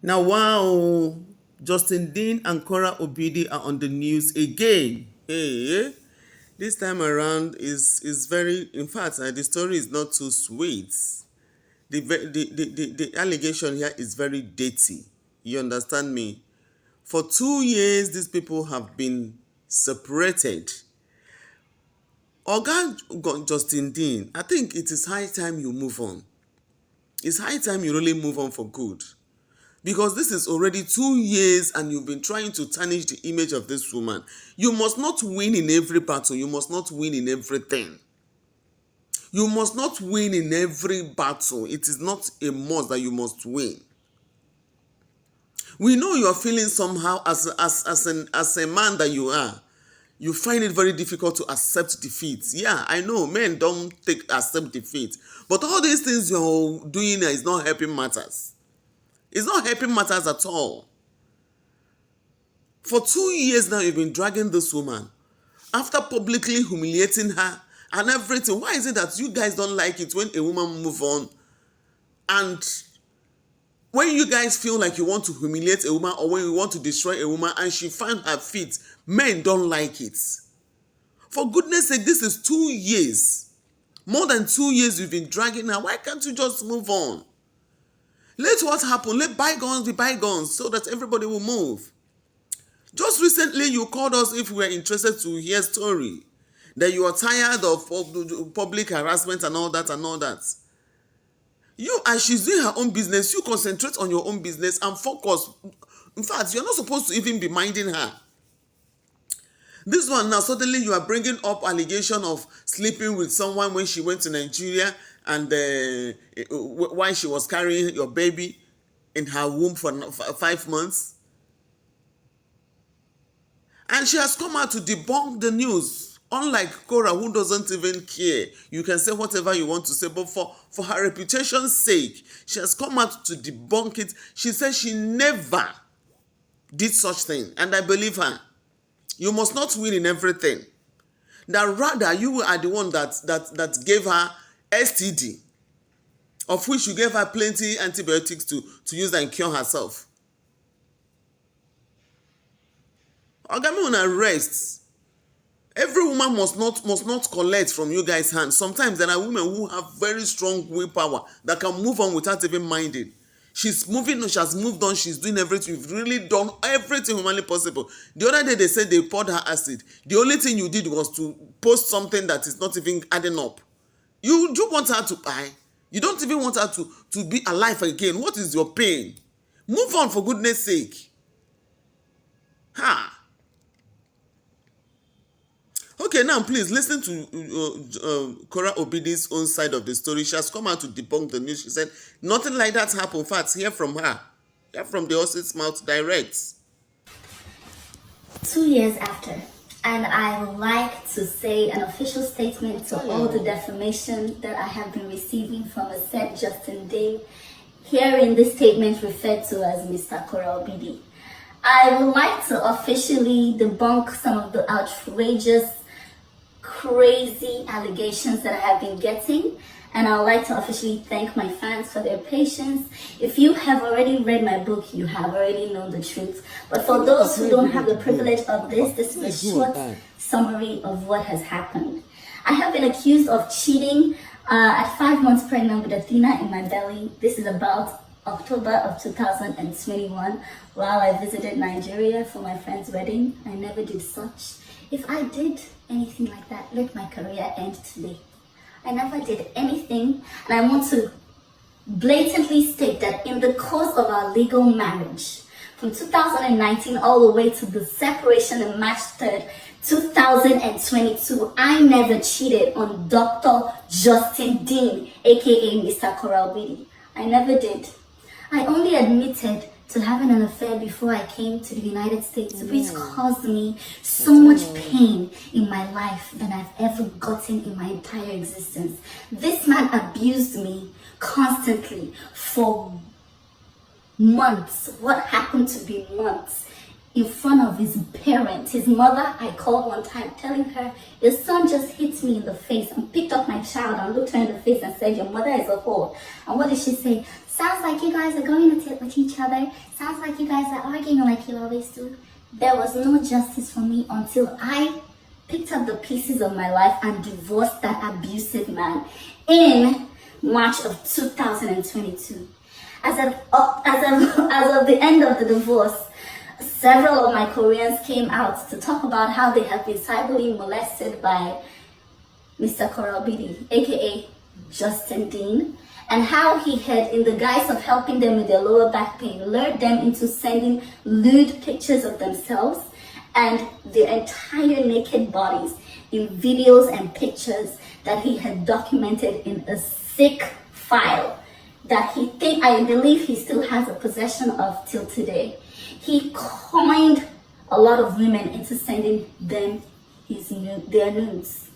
Now, wow, Justin Dean and Korra Obidi are on the news again. Hey, this time around is very, in fact, the story is not too sweet. The allegation here is very dirty. You understand me? For 2 years, these people have been separated. Oga Justin Dean, I think it is high time you move on. It's high time you really move on for good. Because this is already 2 years and you've been trying to tarnish the image of this woman. You must not win in every battle. You must not win in everything. You must not win in every battle. It is not a must that you must win. We know you are feeling somehow as a man that you are. You find it very difficult to accept defeat. Yeah, I know men don't accept defeat. But all these things you're doing is not helping matters. It's not helping matters at all. For 2 years now, you've been dragging this woman. After publicly humiliating her and everything, why is it that you guys don't like it when a woman move on? And when you guys feel like you want to humiliate a woman or when you want to destroy a woman and she finds her feet, men don't like it. For goodness sake, this is 2 years. More than 2 years you've been dragging her. Why can't you just move on? Let what happen, let bygones be bygones so that everybody will move. Just recently, you called us if we were interested to hear story. That you are tired of public harassment and all that and all that. You, as she's doing her own business, you concentrate on your own business and focus. In fact, you're not supposed to even be minding her. This one now, suddenly you are bringing up allegation of sleeping with someone when she went to Nigeria and why she was carrying your baby in her womb for 5 months. And she has come out to debunk the news. Unlike Korra, who doesn't even care. You can say whatever you want to say, but for her reputation's sake, she has come out to debunk it. She says she never did such thing, and I believe her. You must not win in everything. That rather you are the one that gave her STD, of which you gave her plenty antibiotics to use and cure herself. Ogami on arrest. Every woman must not collect from you guys' hands. Sometimes there are women who have very strong willpower that can move on without even minding. She's moving on, she has moved on, she's doing everything. You've really done everything humanly possible. The other day they said they poured her acid. The only thing you did was to post something that is not even adding up. You do want her to die. You don't even want her to be alive again. What is your pain? Move on for goodness sake. Ha! Okay, now please listen to Korra Obidi's own side of the story. She has come out to debunk the news. She said, nothing like that happened. In fact, hear from her. Hear from the horse's mouth direct. 2 years after, and I would like to say an official statement to all the defamation that I have been receiving from a said Justin Dean, here in this statement referred to as Mr. Korra Obidi. I would like to officially debunk some of the outrageous, crazy allegations that I have been getting, and I would like to officially thank my fans for their patience. If you have already read my book, you have already known the truth. But for those who don't have the privilege of this is a short summary of what has happened. I have been accused of cheating at 5 months pregnant with Athena in my belly. This is about October of 2021, while I visited Nigeria for my friend's wedding. I never did such. If I did anything like that, let my career end today. I never did anything, and I want to blatantly state that in the course of our legal marriage, from 2019 all the way to the separation on March 3rd, 2022, I never cheated on Dr. Justin Dean, aka Mr. Korra Obidi. I never did. I only admitted to having an affair before I came to the United States, which caused me so much pain in my life than I've ever gotten in my entire existence. This man abused me constantly for months. What happened to be months? in front of his parents. His mother, I called one time telling her, your son just hit me in the face and picked up my child and looked her in the face and said, your mother is a whore. And what did she say? Sounds like you guys are going at it with each other. Sounds like you guys are arguing like you always do. There was no justice for me until I picked up the pieces of my life and divorced that abusive man in March of 2022. As of the end of the divorce, several of my Koreans came out to talk about how they have been cyberly molested by Mr. Korra Obidi, aka Justin Dean, and how he had, in the guise of helping them with their lower back pain, lured them into sending lewd pictures of themselves and their entire naked bodies in videos and pictures that he had documented in a sick file that I believe he still has a possession of till today. He coined a lot of women into sending them their nudes.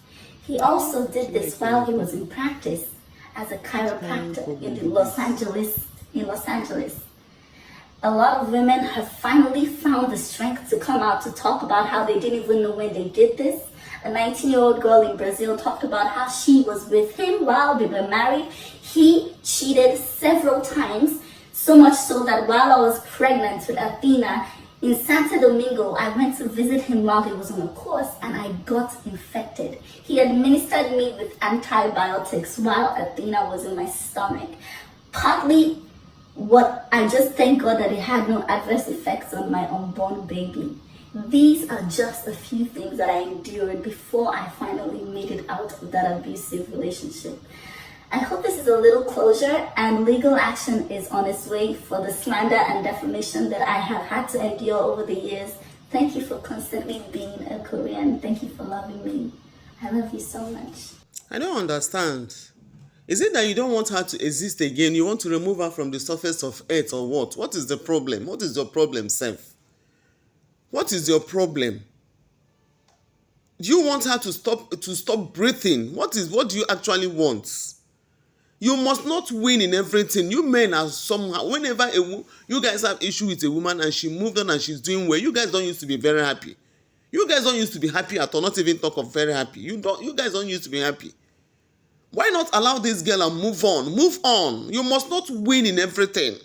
He also did this while he was in practice as a chiropractor in Los Angeles. A lot of women have finally found the strength to come out to talk about how they didn't even know when they did this. A 19-year-old girl in Brazil talked about how she was with him while they were married. He cheated several times, so much so that while I was pregnant with Athena in Santo Domingo, I went to visit him while he was on a course and I got infected. He administered me with antibiotics while Athena was in my stomach. Partly I just thank God that it had no adverse effects on my unborn baby. These are just a few things that I endured before I finally made it out of that abusive relationship. I hope this is a little closure and legal action is on its way for the slander and defamation that I have had to endure over the years. Thank you for constantly being a Korean. Thank you for loving me. I love you so much. I don't understand. Is it that you don't want her to exist again? You want to remove her from the surface of earth or what? What is the problem? What is your problem, Seth? What is your problem? Do you want her to stop breathing? What do you actually want? You must not win in everything. You men are somehow, whenever you guys have issue with a woman and she moved on and she's doing well, you guys don't used to be very happy. You guys don't used to be happy at all, not even talk of very happy. You guys don't used to be happy. Why not allow this girl and move on? Move on. You must not win in everything.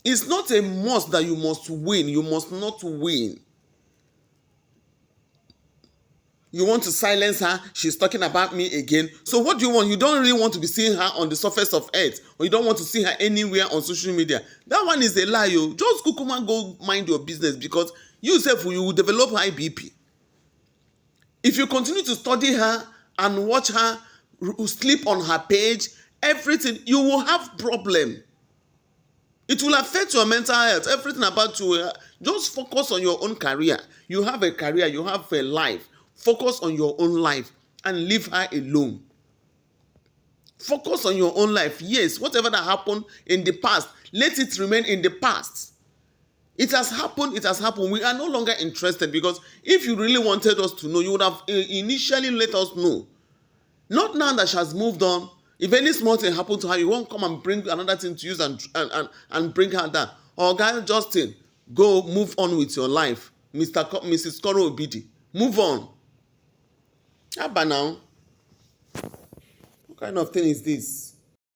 It's not a must that you must win. You must not win. You want to silence her. She's talking about me again. So what do you want? You don't really want to be seeing her on the surface of earth, or you don't want to see her anywhere on social media. That one is a lie. You just kukuma go mind your business, because you yourself, you will develop high BP. If you continue to study her and watch her sleep on her page, everything, you will have problem. It will affect your mental health, everything about you. Just focus on your own career. You have a career, you have a life. Focus on your own life and leave her alone. Focus on your own life. Yes, whatever that happened in the past, let it remain in the past. It has happened, it has happened. We are no longer interested, because if you really wanted us to know, you would have initially let us know. Not now that she has moved on. If any small thing happened to her, you won't come and bring another thing to use and bring her down. Oh, guy Justin, go move on with your life. Mrs. Korra Obidi, move on. Abba now. What kind of thing is this?